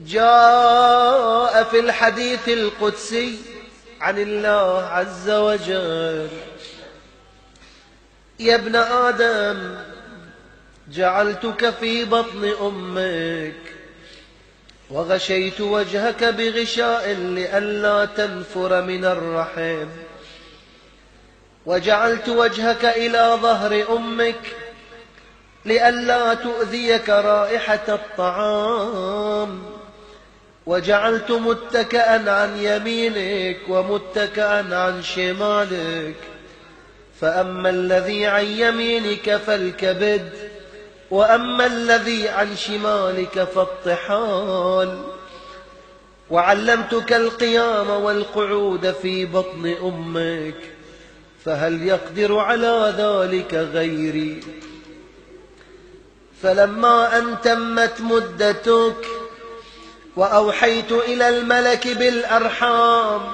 جاء في الحديث القدسي عن الله عز وجل: يا ابن آدم جعلتك في بطن أمك وغشيت وجهك بغشاء لئلا تنفر من الرحم، وجعلت وجهك إلى ظهر أمك لئلا تؤذيك رائحة الطعام، وجعلت متكئا عن يمينك ومتكئا عن شمالك، فأما الذي عن يمينك فالكبد، وأما الذي عن شمالك فالطحال، وعلمتك القيام والقعود في بطن أمك، فهل يقدر على ذلك غيري؟ فلما أن تمت مدتك وأوحيت إلى الملك بالأرحام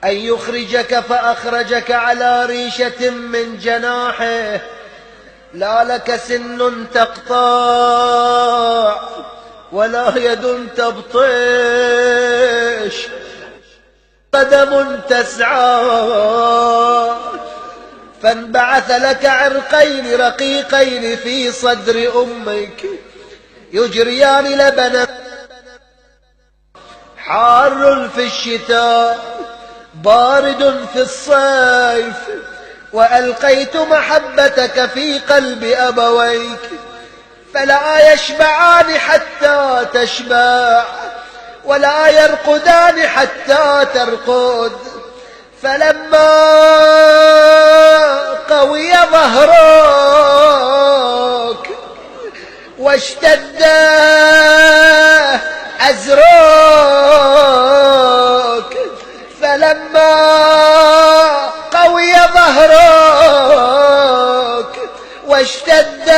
أن يخرجك فأخرجك على ريشة من جناحه، لا لك سن تقطع ولا يد تبطش، قدم تسعى، فانبعث لك عرقين رقيقين في صدر أمك يجريان لبنا، حار في الشتاء بارد في الصيف، وألقيت محبتك في قلب أبويك فلا يشبعان حتى تشبع ولا يرقدان حتى ترقد. فلما قوي ظهرك واشتد أزرك، فلما قوي ظهرك واشتد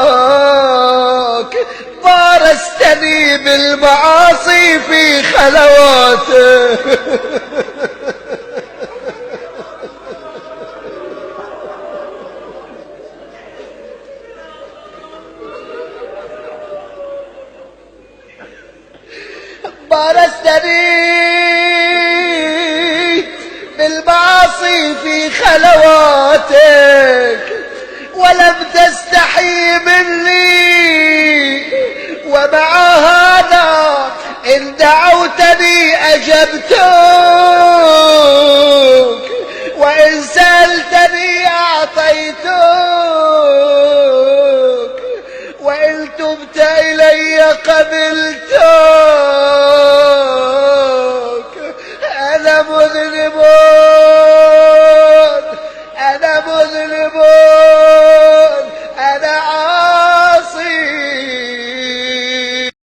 أزرك بارزتني بالمعاصي في خلواته. بارزتني بالمعاصي في خلواتك ولم تستحي مني، ومع هذا إن دعوتني أجبتك، وإن سألتني أعطيتك، وإن تبت إلي قبلتك.